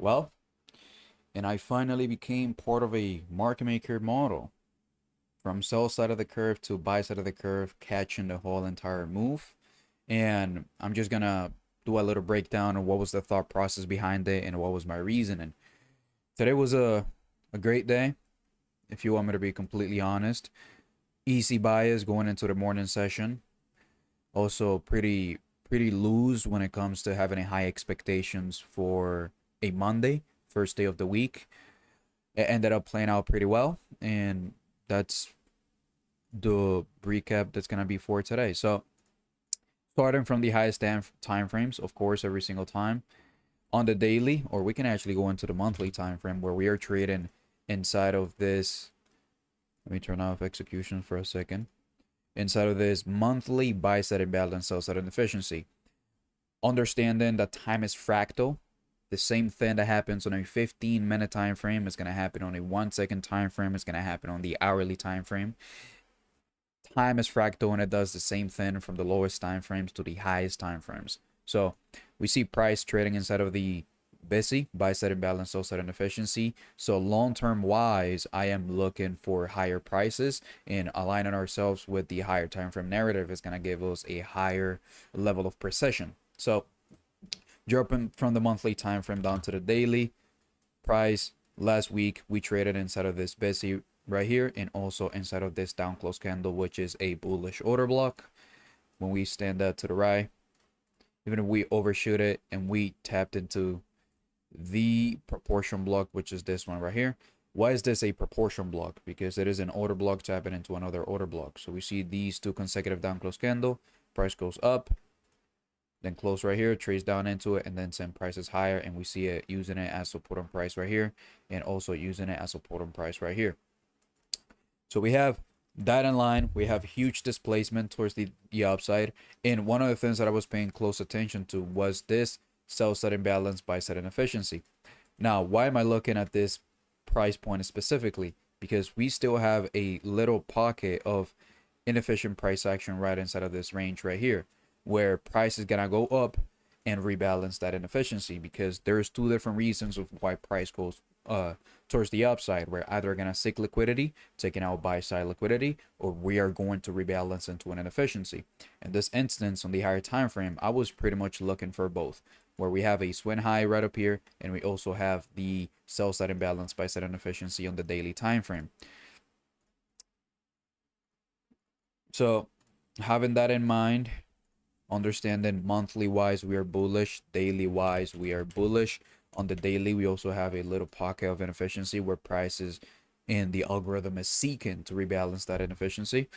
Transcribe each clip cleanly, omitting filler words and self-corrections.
Well, and I finally became part of a market maker model from sell side of the curve to buy side of the curve, catching the whole entire move. And I'm just gonna do a little breakdown of what was the thought process behind it and what was my reasoning. Today was a great day, if you want me to be completely honest. Easy bias going into the morning session. Also pretty loose when it comes to having high expectations for a Monday, first day of the week. It ended up playing out pretty well, and that's the recap that's gonna be for today. So starting from the highest time frames, of course, every single time on the daily, or we can actually go into the monthly time frame where we are trading inside of this. Let me turn off execution for a second. Inside of this monthly buy side imbalance, sell side inefficiency. Understanding that time is fractal. The same thing that happens on a 15-minute time frame is going to happen on a 1 second time frame. It's going to happen on the hourly time frame. Time is fractal and it does the same thing from the lowest time frames to the highest time frames. So we see price trading inside of the busy buy side imbalance, sell side inefficiency. So long-term wise, I am looking for higher prices, and aligning ourselves with the higher time frame narrative is going to give us a higher level of precision. So jumping from the monthly time frame down to the daily price, last week we traded inside of this busy right here and also inside of this down close candle, which is a bullish order block. When we stand that to the right, even if we overshoot it and we tapped into the proportion block, which is this one right here. Why is this a proportion block? Because it is an order block tapping into another order block. So we see these two consecutive down close candle, price goes up, then close right here, trades down into it, and then send prices higher, and we see it using it as support on price right here, and also using it as support on price right here. So we have that in line. We have huge displacement towards the upside, and one of the things that I was paying close attention to was this sell side imbalance, buy side inefficiency. Now, why am I looking at this price point specifically? Because we still have a little pocket of inefficient price action right inside of this range right here, where price is gonna go up and rebalance that inefficiency, because there's two different reasons of why price goes towards the upside. We're either gonna seek liquidity, taking out buy side liquidity, or we are going to rebalance into an inefficiency. In this instance, on the higher time frame, I was pretty much looking for both, where we have a swing high right up here, and we also have the sell side imbalance, buy side inefficiency on the daily time frame. So having that in mind, understanding monthly wise we are bullish, daily wise we are bullish. On the daily, we also have a little pocket of inefficiency where prices in the algorithm is seeking to rebalance that inefficiency.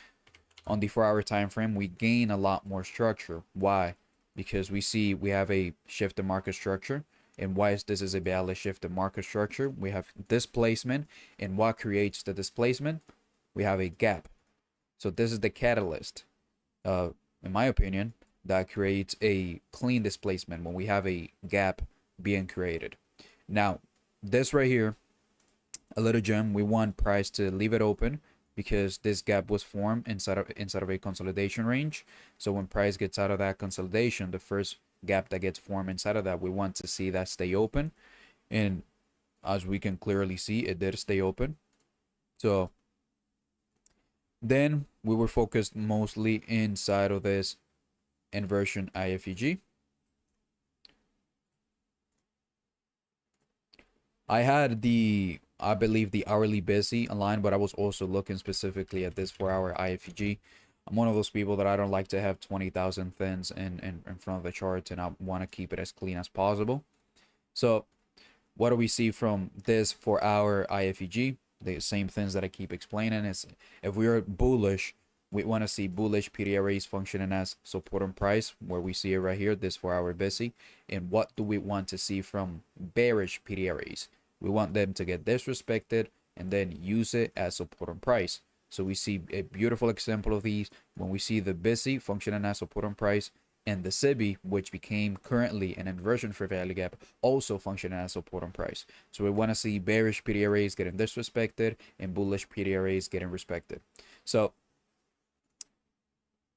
On the 4-hour time frame, we gain a lot more structure. Why? Because we see we have a shift in market structure. And why is this is a valid shift in market structure? We have displacement, and what creates the displacement? We have a gap. So this is the catalyst, in my opinion, that creates a clean displacement when we have a gap being created. Now, this right here, a little gem, we want price to leave it open because this gap was formed inside of a consolidation range. So when price gets out of that consolidation, the first gap that gets formed inside of that, we want to see that stay open. And as we can clearly see, it did stay open. So then we were focused mostly inside of this inversion IFEG. I had I believe the hourly busy aligned, but I was also looking specifically at this 4-hour IFEG. I'm one of those people that I don't like to have 20,000 thins in front of the charts, and I want to keep it as clean as possible. So what do we see from this 4-hour IFEG? The same things that I keep explaining is, if we are bullish, we want to see bullish PDRAs functioning as support on price, where we see it right here, this 4-hour busy. And what do we want to see from bearish PDRAs? We want them to get disrespected and then use it as support on price. So we see a beautiful example of these when we see the busy functioning as support on price, and the SIBI, which became currently an inversion for value gap, also functioning as support on price. So we want to see bearish PDRAs getting disrespected and bullish PDRAs getting respected. So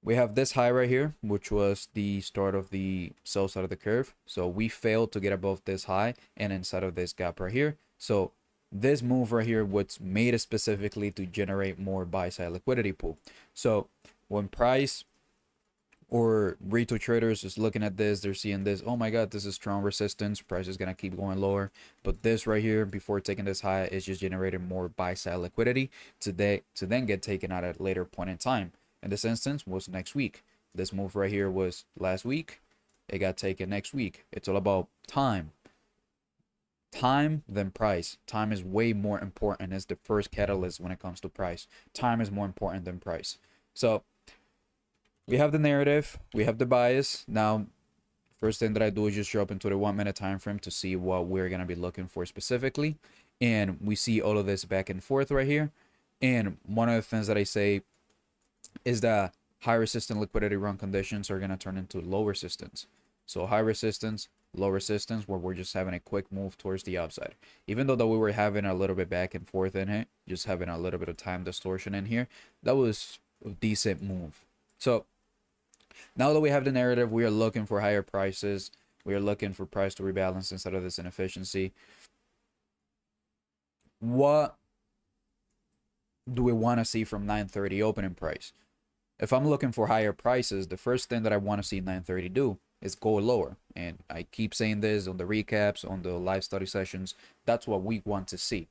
We have this high right here, which was the start of the sell side of the curve. So we failed to get above this high and inside of this gap right here. So this move right here was made specifically to generate more buy side liquidity pool. So when price or retail traders is looking at this, they're seeing this, oh my god, this is strong resistance, price is going to keep going lower. But this right here, before taking this high, is just generating more buy side liquidity to then get taken out at a later point in time. In this instance was next week. This move right here was last week, it got taken next week. It's all about time than price. Time is way more important as the first catalyst when it comes to price. Time is more important than price. So we have the narrative, we have the bias. Now, first thing that I do is just drop into the 1 minute time frame to see what we're gonna be looking for specifically. And we see all of this back and forth right here. And one of the things that I say is that high resistance liquidity run conditions are gonna turn into low resistance. So high resistance, low resistance, where we're just having a quick move towards the upside. Even though that we were having a little bit back and forth in it, just having a little bit of time distortion in here, that was a decent move. So now that we have the narrative, we are looking for higher prices. We are looking for price to rebalance instead of this inefficiency. What do we want to see from 9:30 opening price? If I'm looking for higher prices, the first thing that I want to see 9:30 do is go lower. And I keep saying this on the recaps, on the live study sessions. That's what we want to see.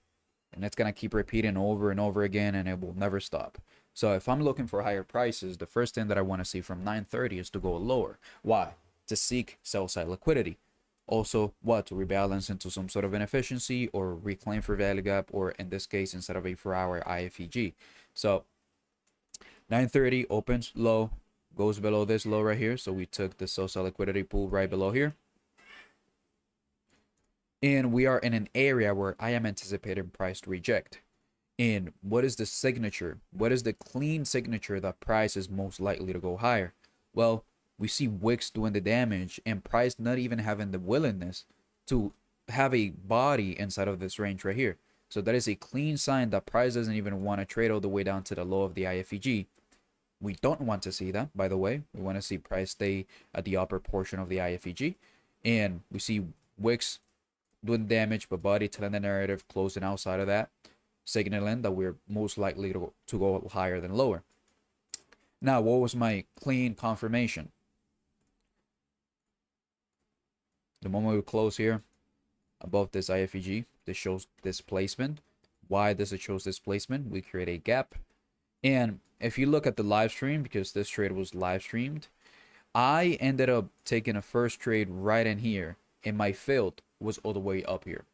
And it's going to keep repeating over and over again, and it will never stop. So if I'm looking for higher prices, the first thing that I want to see from 9:30 is to go lower. Why? To seek sell side liquidity. Also, what? To rebalance into some sort of inefficiency or reclaim for value gap, or in this case, instead of a 4-hour IFEG. So 9:30 opens low, goes below this low right here. So we took the sell side liquidity pool right below here. And we are in an area where I am anticipating price to reject. And what is the signature? What is the clean signature that price is most likely to go higher? Well, we see wicks doing the damage and price not even having the willingness to have a body inside of this range right here. So that is a clean sign that price doesn't even want to trade all the way down to the low of the IFEG. We don't want to see that, by the way. We want to see price stay at the upper portion of the IFEG. And we see wicks doing damage, but body telling the narrative closing outside of that, signaling that we're most likely to go higher than lower. Now, what was my clean confirmation? The moment we close here above this IFEG, this shows displacement. Why does it show displacement? We create a gap. And if you look at the live stream, because this trade was live streamed, I ended up taking a first trade right in here, and my field was all the way up here.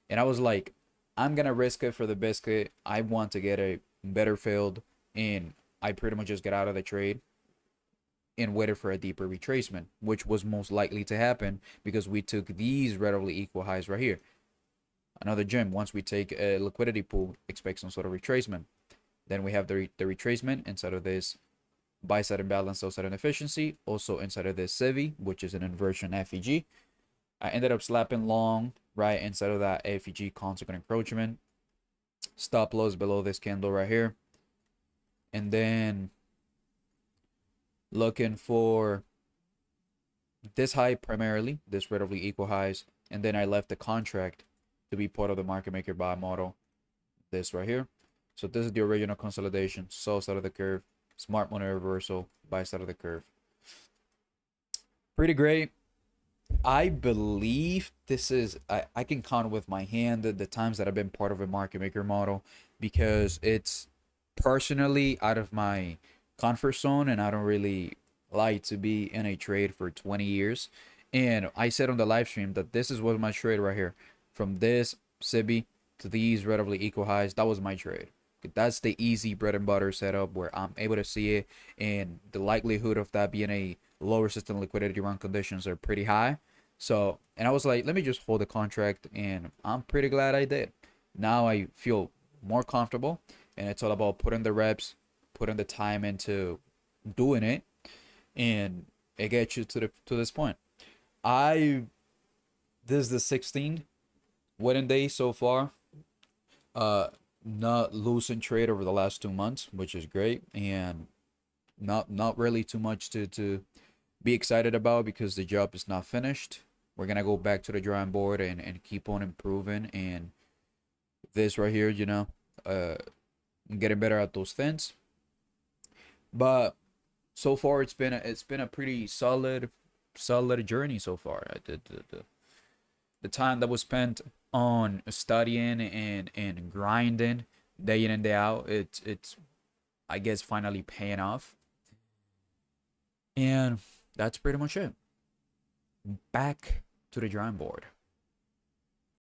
And I was like, I'm gonna risk it for the biscuit. I want to get a better field, and I pretty much just got out of the trade and waited for a deeper retracement, which was most likely to happen because we took these relatively equal highs right here. Another gem, once we take a liquidity pool, expect some sort of retracement. Then we have the retracement inside of this buy side imbalance, sell side inefficiency, also inside of this CIVI, which is an inversion FEG. I ended up slapping long right inside of that FEG consequent encroachment. Stop loss below this candle right here. And then looking for this high primarily, this relatively equal highs. And then I left the contract to be part of the market maker buy model. This right here. So this is the original consolidation, sell side of the curve, smart money reversal, buy side of the curve. Pretty great. I believe this is, I can count with my hand the times that I've been part of a market maker model, because it's personally out of my comfort zone, and I don't really like to be in a trade for 20 years. And I said on the live stream that this is what my trade right here, from this SIBI to these relatively equal highs, that was my trade. That's the easy bread and butter setup where I'm able to see it, and the likelihood of that being a low resistant liquidity run conditions are pretty high. So, and I was like, let me just hold the contract, and I'm pretty glad I did. Now I feel more comfortable, and it's all about putting the reps, putting the time into doing it, and it gets you to this point. This is the 16th wedding day so far. Not losing trade over the last 2 months, which is great. And not really too much to be excited about, because the job is not finished. We're gonna go back to the drawing board and keep on improving. And this right here, uh, getting better at those things. But so far, it's been a pretty solid journey so far. The time that was spent on studying and grinding day in and day out, it's I guess finally paying off. And that's pretty much it. Back to the drawing board.